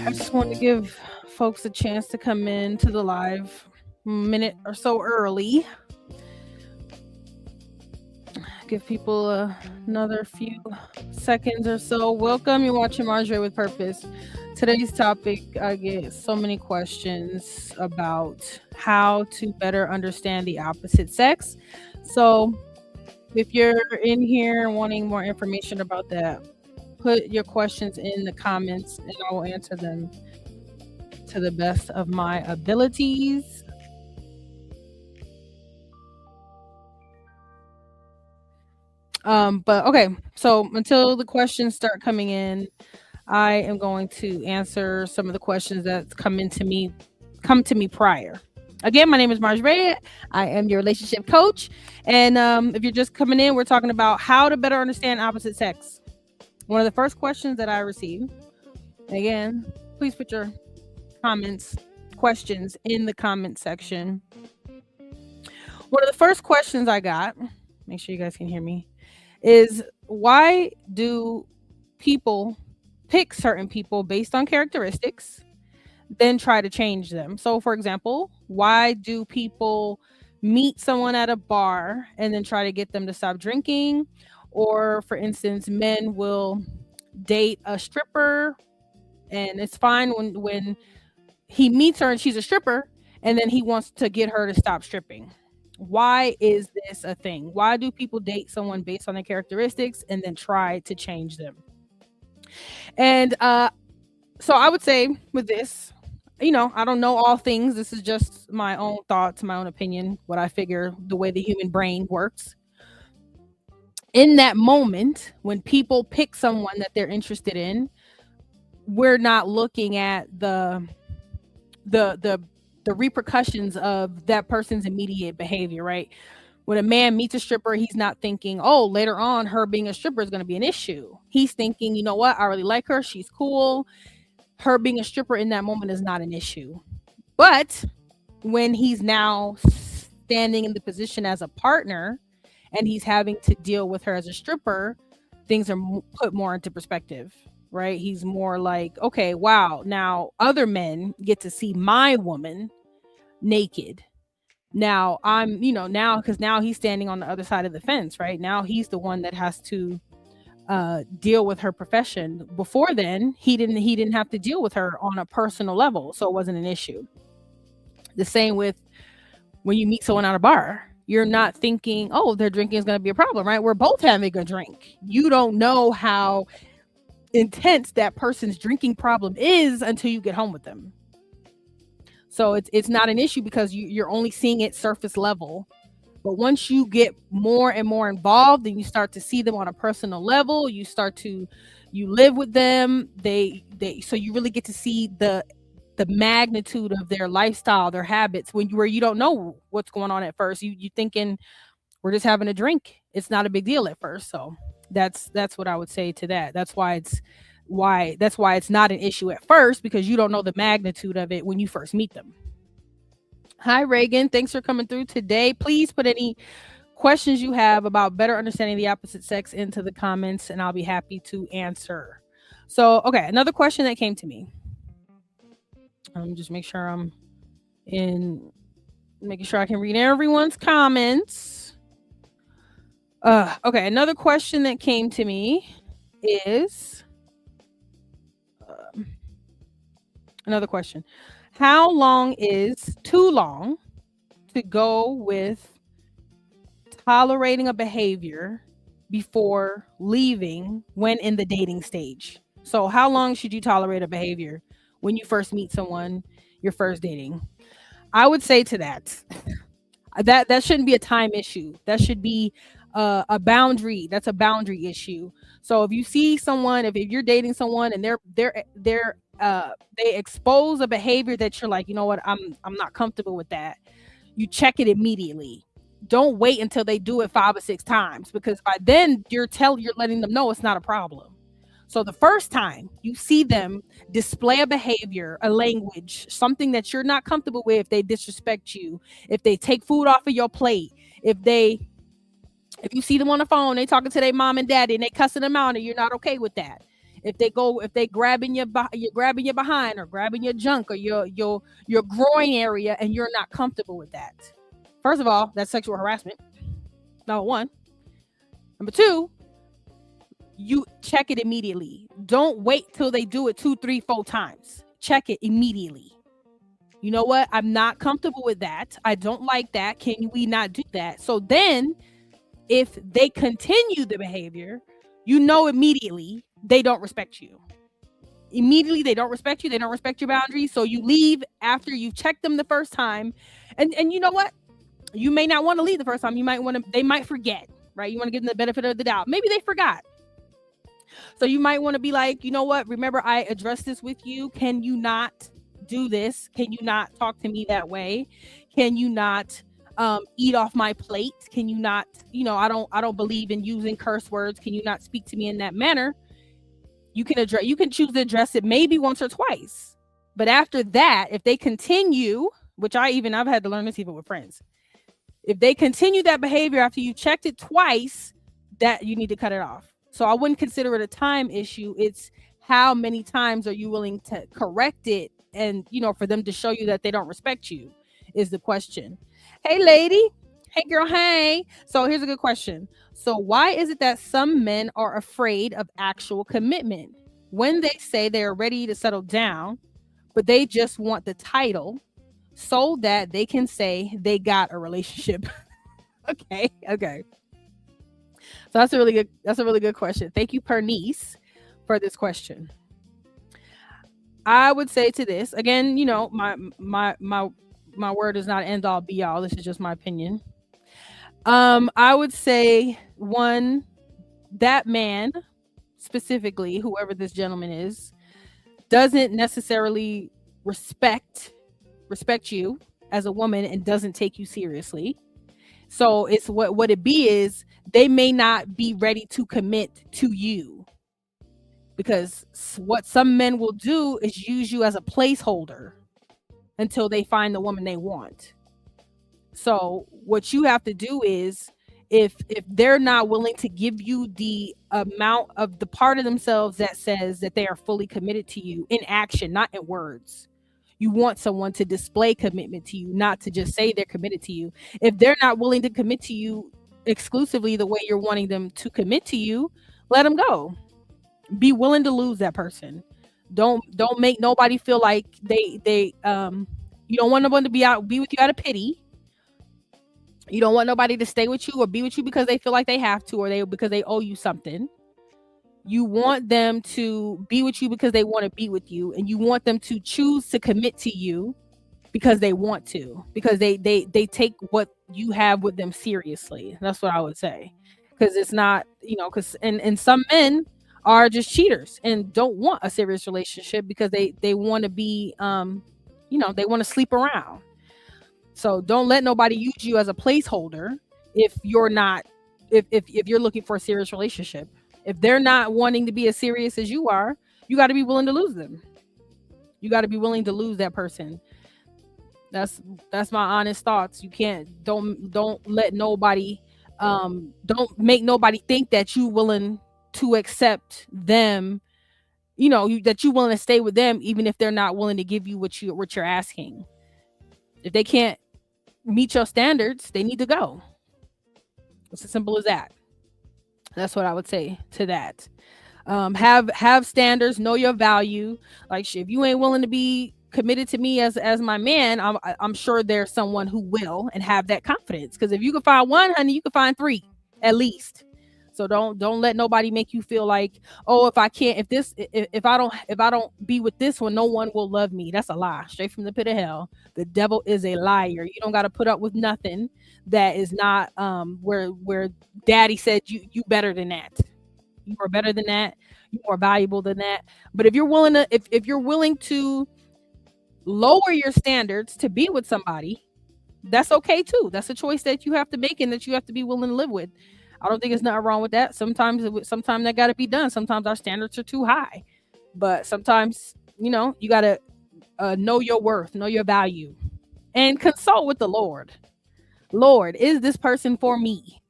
I just want to give folks a chance to come in to the live a minute or so early. Give people another few seconds or so. Welcome. You're watching Marjorie with Purpose. Today's topic, I get so many questions about how to better understand the opposite sex. So, if you're in here wanting more information about that, put your questions in the comments and I will answer them to the best of my abilities. But okay, so until the questions start coming in, I am going to answer some of the questions that come to me prior. Again, my name is Marjorie. I am your relationship coach. And if you're just coming in, we're talking about how to better understand opposite sex. One of the first questions that I received, again, please put your questions in the comment section. One of the first questions I got, make sure you guys can hear me, is why do people pick certain people based on characteristics, then try to change them? So, for example, why do people meet someone at a bar and then try to get them to stop drinking? Or, for instance, men will date a stripper and it's fine when he meets her and she's a stripper and then he wants to get her to stop stripping. Why is this a thing? Why do people date someone based on their characteristics and then try to change them? And so I would say with this, I don't know all things. This is just my own thoughts, my own opinion, what I figure the way the human brain works. In that moment, when people pick someone that they're interested in, we're not looking at the repercussions of that person's immediate behavior, right? When a man meets a stripper, he's not thinking, oh, later on, her being a stripper is going to be an issue. He's thinking, you know what? I really like her. She's cool. Her being a stripper in that moment is not an issue. But when he's now standing in the position as a partner and he's having to deal with her as a stripper, things are put more into perspective, right? He's more like, okay, wow, now other men get to see my woman naked. Now now because now he's standing on the other side of the fence, right? Now he's the one that has to deal with her profession. Before then, he didn't have to deal with her on a personal level, so it wasn't an issue. The same with when you meet someone at a bar. You're not thinking, oh, their drinking is going to be a problem, right? We're both having a drink. You don't know how intense that person's drinking problem is until you get home with them. So it's not an issue because you're only seeing it surface level. But once you get more and more involved and you start to see them on a personal level, you live with them, so you really get to see the magnitude of their lifestyle, their habits, where you don't know what's going on at first. You thinking we're just having a drink. It's not a big deal at first. So that's what I would say to that. That's why it's not an issue at first, because you don't know the magnitude of it when you first meet them. Hi, Reagan. Thanks for coming through today. Please put any questions you have about better understanding the opposite sex into the comments, and I'll be happy to answer. So, okay, another question that came to me. Just make sure I'm making sure I can read everyone's comments. Okay, another question that came to me is another question. How long is too long to go with tolerating a behavior before leaving when in the dating stage? So how long should you tolerate a behavior when you first meet someone, you're first dating? I would say to that shouldn't be a time issue. That should be a boundary. That's a boundary issue. So if you see someone, if you're dating someone and they expose a behavior that you're like, you know what, I'm not comfortable with that, you check it immediately. Don't wait until they do it 5 or 6 times, because by then you're letting them know it's not a problem. So the first time you see them display a behavior, a language, something that you're not comfortable with, if they disrespect you, if they take food off of your plate, if you see them on the phone, they talking to their mom and daddy and they cussing them out and you're not okay with that. If they grabbing you're grabbing your behind or grabbing your junk or your groin area, and you're not comfortable with that. First of all, that's sexual harassment. Number one. Number two, you check it immediately. Don't wait till they do it 2, 3, 4 times. Check it immediately. You know what? I'm not comfortable with that. I don't like that. Can we not do that? So then, if they continue the behavior, you know immediately they don't respect you. Immediately they don't respect you. They don't respect your boundaries. So you leave after you've checked them the first time. And you know what? You may not want to leave the first time. They might forget, right? You want to give them the benefit of the doubt. Maybe they forgot. So you might want to be like, you know what? Remember, I addressed this with you. Can you not do this? Can you not talk to me that way? Can you not eat off my plate? Can you not, I don't believe in using curse words. Can you not speak to me in that manner? You can choose to address it maybe once or twice. But after that, if they continue, which I've had to learn this even with friends. If they continue that behavior after you checked it twice, that you need to cut it off. So I wouldn't consider it a time issue. It's how many times are you willing to correct it, and for them to show you that they don't respect you is the question. Hey lady, hey girl, hey. So here's a good question. So why is it that some men are afraid of actual commitment when they say they're ready to settle down, but they just want the title so that they can say they got a relationship? Okay. So that's a really good question. Thank you, Pernice, for this question. I would say to this again, my word is not end all be all. This is just my opinion. I would say, one, that man specifically, whoever this gentleman is, doesn't necessarily respect you as a woman and doesn't take you seriously. So it's what it be is they may not be ready to commit to you, because what some men will do is use you as a placeholder until they find the woman they want. So what you have to do is, if they're not willing to give you the amount of the part of themselves that says that they are fully committed to you in action, not in words. You want someone to display commitment to you, not to just say they're committed to you. If they're not willing to commit to you exclusively the way you're wanting them to commit to you, let them go. Be willing to lose that person. Don't make nobody feel like they you don't want nobody to be with you out of pity. You don't want nobody to stay with you or be with you because they feel like they have to, or because they owe you something. You want them to be with you because they want to be with you, and you want them to choose to commit to you because they want to, because they take what you have with them seriously. That's what I would say. Because it's not, because and some men are just cheaters and don't want a serious relationship because they want to be they want to sleep around. So don't let nobody use you as a placeholder if you're not if you're looking for a serious relationship. If they're not wanting to be as serious as you are, you got to be willing to lose them. You got to be willing to lose that person. That's my honest thoughts. You can't don't let nobody don't make nobody think that you willing to accept them, that you willing to stay with them even if they're not willing to give you what you're asking. If they can't meet your standards, they need to go. It's as simple as that. That's what I would say to that. Have standards, know your value. Like, if you ain't willing to be committed to me as my man, I'm sure there's someone who will, and have that confidence. Because if you can find one, honey, you can find 3 at least. So don't let nobody make you feel like, oh, if I don't be with this one, no one will love me. That's a lie, straight from the pit of hell. The devil is a liar. You don't got to put up with nothing that is not where daddy said you better than that. You are better than that. You're more valuable than that. But if you're willing to if you're willing to lower your standards to be with somebody, that's okay too. That's a choice that you have to make and that you have to be willing to live with. I don't think there's nothing wrong with that. Sometimes that got to be done. Sometimes our standards are too high, but sometimes, you got to know your worth, know your value, and consult with the Lord. Lord, is this person for me?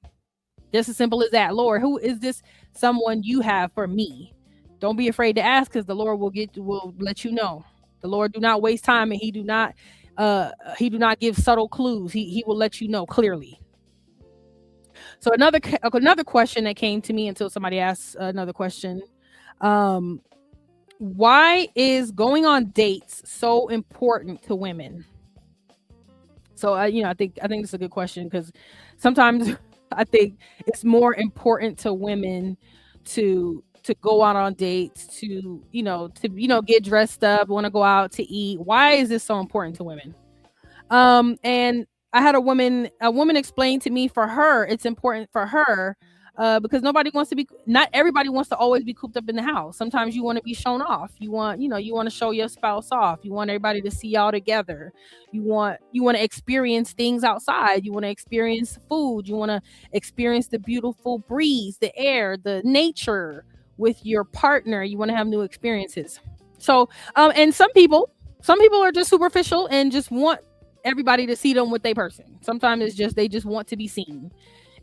Just as simple as that. Lord, who is this someone you have for me? Don't be afraid to ask, because the Lord will let you know. The Lord do not waste time, and he do not give subtle clues. He will let you know clearly. So another question that came to me until somebody asked another question. Um, why is going on dates so important to women? So I think it's a good question, because sometimes I think it's more important to women to go out on dates, to get dressed up, want to go out to eat. Why is this so important to women? And I had a woman explain to me, for her it's important for her, because not everybody wants to always be cooped up in the house. Sometimes you want to be shown off. You want to show your spouse off. You want everybody to see y'all together. You want to experience things outside. You want to experience food. You want to experience the beautiful breeze, the air, the nature with your partner. You want to have new experiences. So and some people are just superficial and just want everybody to see them with their person. Sometimes it's just they just want to be seen,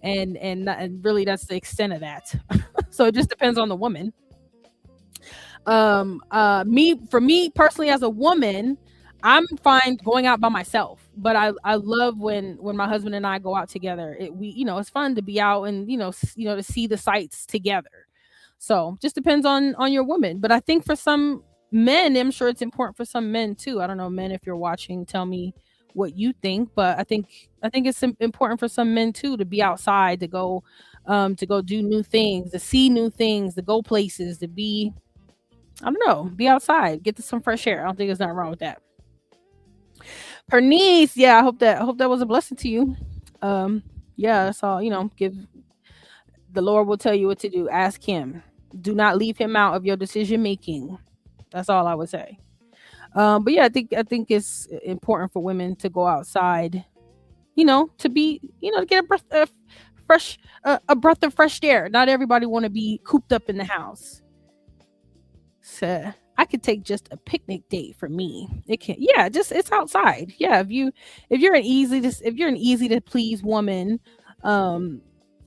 and really that's the extent of that. So it just depends on the woman. Me personally, as a woman, I'm fine going out by myself, but I love when my husband and I go out together. It's fun to be out, and to see the sights together. So just depends on your woman. But I think for some men, I'm sure it's important for some men too. I don't know, men, if you're watching, tell me what you think. But I think it's important for some men too, to be outside, to go do new things, to see new things, to go places, to be, I don't know, be outside, get to some fresh air. I don't think there's nothing wrong with that. Pernice, yeah, I hope that was a blessing to you. Yeah, that's all. Give The Lord will tell you what to do. Ask Him. Do not leave Him out of your decision making. That's all I would say. But yeah, I think it's important for women to go outside. To get a breath of fresh air. Not everybody want to be cooped up in the house. So I could take just a picnic date for me. It can, yeah, just it's outside. Yeah, if you're an easy to please woman, um,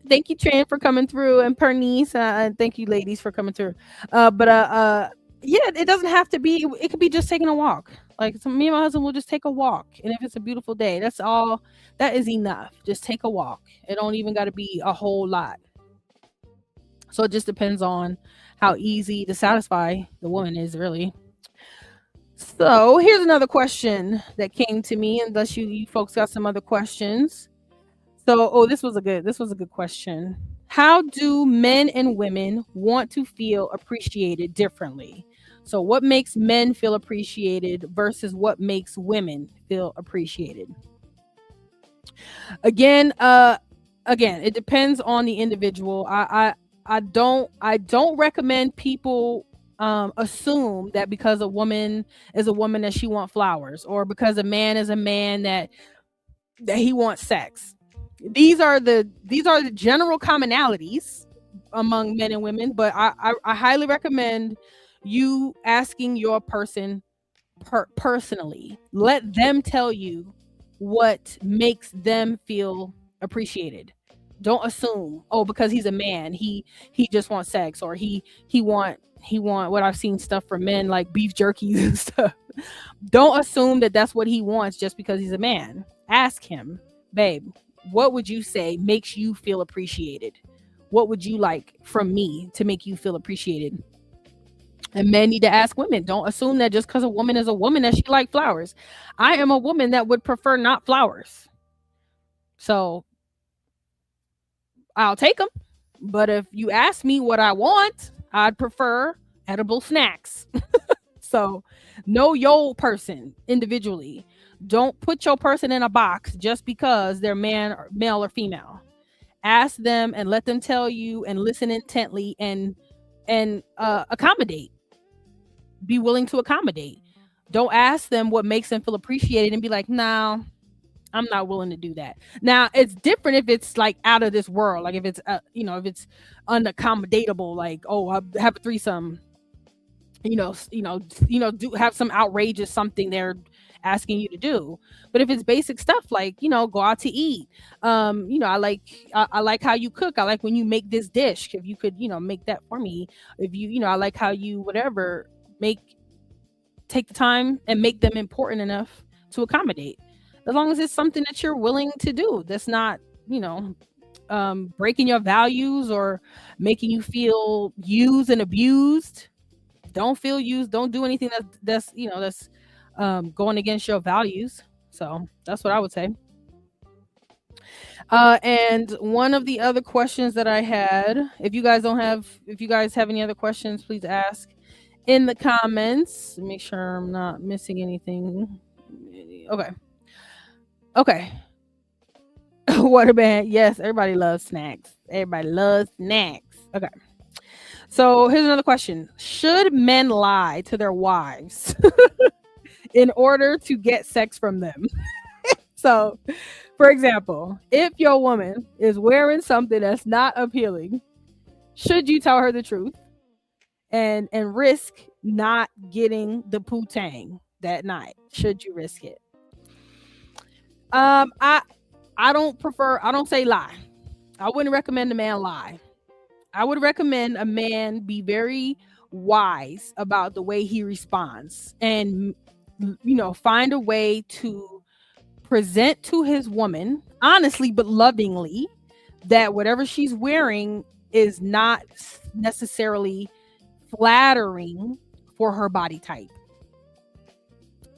thank you, Tran, for coming through, and Pernice, and thank you, ladies, for coming through. But yeah, it doesn't have to be. It could be just taking a walk. Like, so me and my husband will just take a walk, and if it's a beautiful day, that's all. That is enough. Just take a walk. It don't even got to be a whole lot. So it just depends on how easy to satisfy the woman is, really. So here's another question that came to me, unless you folks got some other questions. So, this was a good question. How do men and women want to feel appreciated differently? So what makes men feel appreciated versus what makes women feel appreciated? Again, it depends on the individual. I don't recommend people assume that because a woman is a woman that she want flowers, or because a man is a man that he wants sex. These are the general commonalities among men and women, but I highly recommend you asking your person personally. Let them tell you what makes them feel appreciated. Don't assume, oh, because he's a man, he just wants sex, or he want what I've seen stuff for men like beef jerkies and stuff. Don't assume that that's what he wants just because he's a man. Ask him, babe, what would you say makes you feel appreciated? What would you like from me to make you feel appreciated? And men need to ask women. Don't assume that just because a woman is a woman that she like flowers. I am a woman that would prefer not flowers. So I'll take them. But if you ask me what I want, I'd prefer edible snacks. So know your person individually. Don't put your person in a box just because they're male or female. Ask them and let them tell you, and listen intently, and accommodate. Be willing to accommodate. Don't ask them what makes them feel appreciated and be like, "No, I'm not willing to do that." Now, it's different if it's like out of this world, like if it's unaccommodatable, like, oh, I have a threesome. do have some outrageous something they're asking you to do. But if it's basic stuff like, go out to eat, I like how you cook, I like when you make this dish, if you could, make that for me, if I like how you whatever, make take the time and make them important enough to accommodate, as long as it's something that you're willing to do, that's not, you know breaking your values or making you feel used and abused. Don't feel used. Don't do anything that's going against your values. So that's what I would say. And one of the other questions that I had, if you guys have any other questions, please ask in the comments. Make sure I'm not missing anything. Okay. Okay. Waterband. Yes, everybody loves snacks. Everybody loves snacks. Okay. So here's another question. Should men lie to their wives in order to get sex from them? So, for example, if your woman is wearing something that's not appealing, should you tell her the truth and risk not getting the poo-tang that night? Should you risk it? Um, I I don't say lie. I wouldn't recommend a man lie. I would recommend a man be very wise about the way he responds and find a way to present to his woman honestly but lovingly that whatever she's wearing is not necessarily flattering for her body type.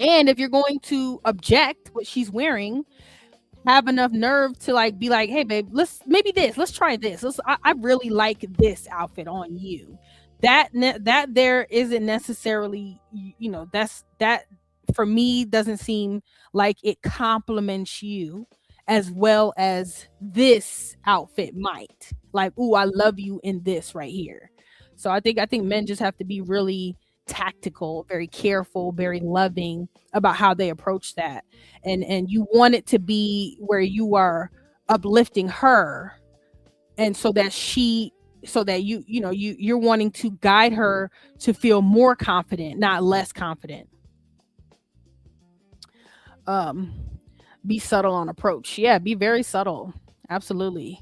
And if you're going to object what she's wearing, have enough nerve to like be like, hey babe, let's try this. I really like this outfit on you. That there isn't necessarily, that's that for me doesn't seem like it compliments you as well as this outfit might. Like, ooh, I love you in this right here. So I think men just have to be really tactical, very careful, very loving about how they approach that. And you want it to be where you are uplifting her, and so that you're wanting to guide her to feel more confident, not less confident. um be subtle on approach. Yeah, be very subtle. Absolutely.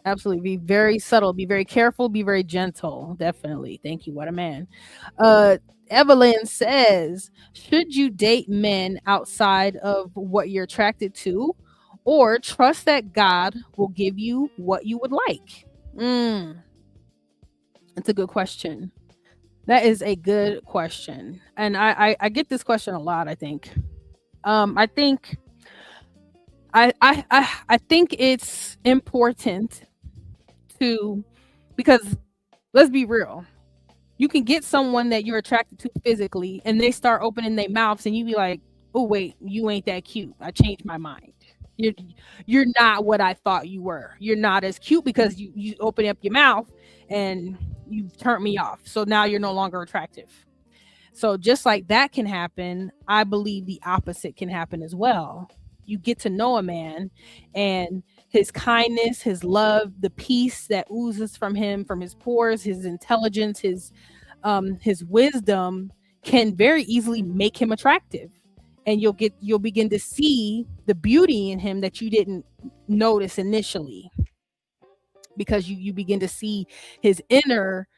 Absolutely. Be very subtle, be very careful, be very gentle. Definitely. Thank you. What a man. uh Evelyn says, should you date men outside of what you're attracted to, or trust that God will give you what you would like? mm, that's a good question. That is a good question, and I get this question a lot. I think I think I think it's important to, because let's be real, you can get someone that you're attracted to physically and they start opening their mouths and you be like, oh wait, you ain't that cute, I changed my mind. You're not what I thought you were. You're not as cute because you open up your mouth and you've turned me off, so now you're no longer attractive. So just like that can happen, I believe the opposite can happen as well. You get to know a man and his kindness, his love, the peace that oozes from him, from his pores, his intelligence, his wisdom can very easily make him attractive. And you'll begin to see the beauty in him that you didn't notice initially, because you begin to see his inner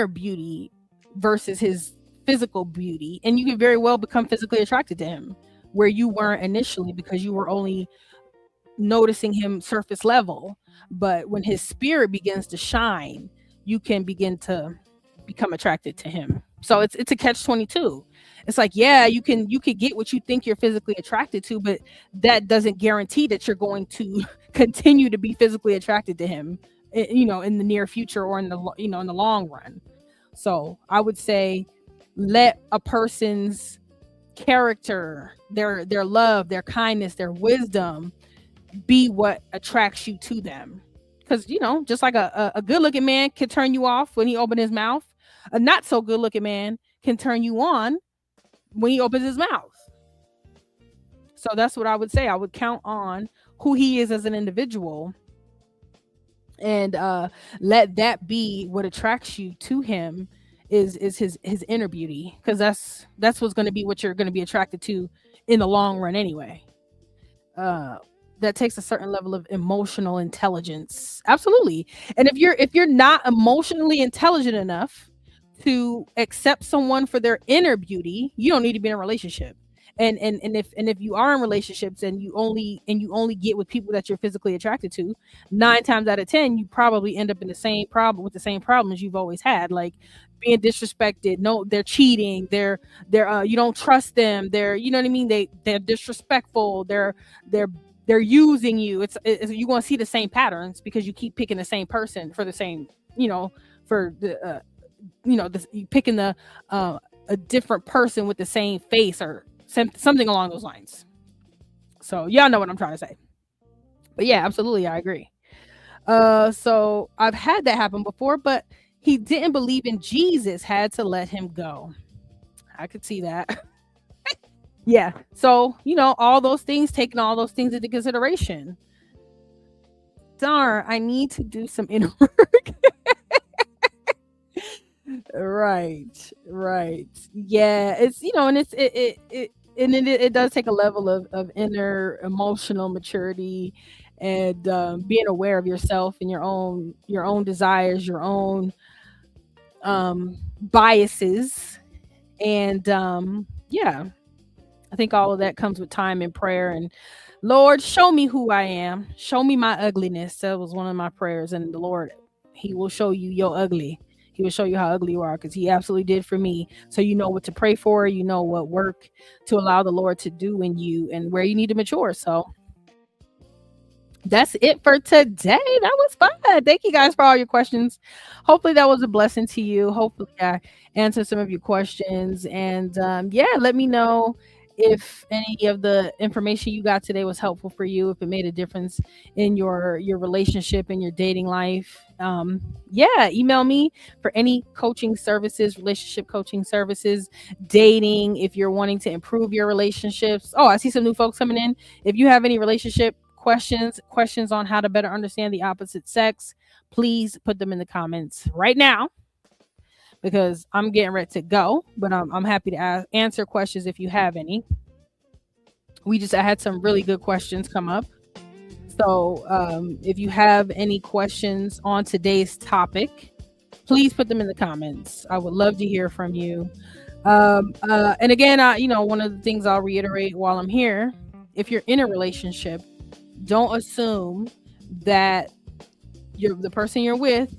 beauty versus his physical beauty, and you can very well become physically attracted to him where you weren't initially because you were only noticing him surface level. But when his spirit begins to shine, you can begin to become attracted to him. So it's a catch 22. It's like, yeah, you could get what you think you're physically attracted to, but that doesn't guarantee that you're going to continue to be physically attracted to him, in the near future or in the long run. So I would say, let a person's character, their love, their kindness, their wisdom be what attracts you to them. Because just like a good looking man can turn you off when he opens his mouth, a not so good looking man can turn you on when he opens his mouth. So that's what I would say. I would count on who he is as an individual, and let that be what attracts you to him, is his inner beauty, because that's what's going to be what you're going to be attracted to in the long run anyway. uh that takes a certain level of emotional intelligence, absolutely. And if you're not emotionally intelligent enough to accept someone for their inner beauty, you don't need to be in a relationship. And if you are in relationships and you only get with people that you're physically attracted to, 9 times out of 10 you probably end up in the same problem with the same problems you've always had, like being disrespected. No, they're cheating, they're you don't trust them, they're, you know what I mean, they're disrespectful, they're they're using you. You're going to see the same patterns because you keep picking the same person for the same, you know, for the you picking the a different person with the same face or something along those lines. So y'all know what I'm trying to say. But yeah, absolutely, I agree. So I've had that happen before, but he didn't believe in Jesus, had to let him go. I could see that. Yeah. So, taking all those things into consideration. Darn, I need to do some inner work. Right. Right. Yeah. It's, and it does take a level of inner emotional maturity, and being aware of yourself and your own desires, your own biases. And yeah, I think all of that comes with time and prayer. And Lord, show me who I am. Show me my ugliness. That was one of my prayers. And the Lord, He will show you your ugly. He will show you how ugly you are, because He absolutely did for me. So you know what to pray for. You know what work to allow the Lord to do in you and where you need to mature. So that's it for today. That was fun. Thank you guys for all your questions. Hopefully that was a blessing to you. Hopefully I answered some of your questions. And yeah, let me know if any of the information you got today was helpful for you, if it made a difference in your relationship and your dating life. Yeah, email me for any coaching services, relationship coaching services, dating, if you're wanting to improve your relationships. Oh, I see some new folks coming in. If you have any relationship questions on how to better understand the opposite sex, please put them in the comments right now, because I'm getting ready to go. But I'm happy to answer questions if you have any. I had some really good questions come up. So if you have any questions on today's topic, please put them in the comments. I would love to hear from you. And again, one of the things I'll reiterate while I'm here: if you're in a relationship, don't assume that the person you're with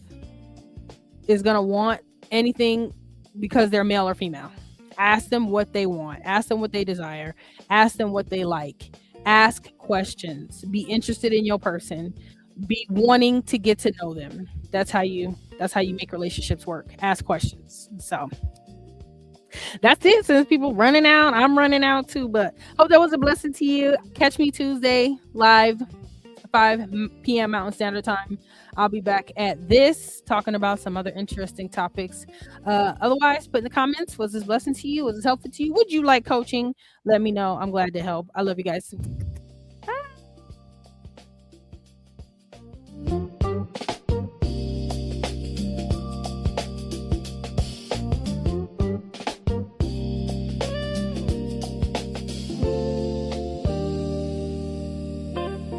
is going to want anything because they're male or female. Ask them what they want. Ask them what they desire. Ask them what they like. Ask questions. Be interested in your person. Be wanting to get to know them. That's how you make relationships work. Ask questions. So that's it. Since people running out, I'm running out too. But hope that was a blessing to you. Catch me Tuesday live, 5 p.m. Mountain Standard Time. I'll be back at this talking about some other interesting topics. Otherwise, put in the comments, was this blessing to you? Was this helpful to you? Would you like coaching? Let me know. I'm glad to help. I love you guys.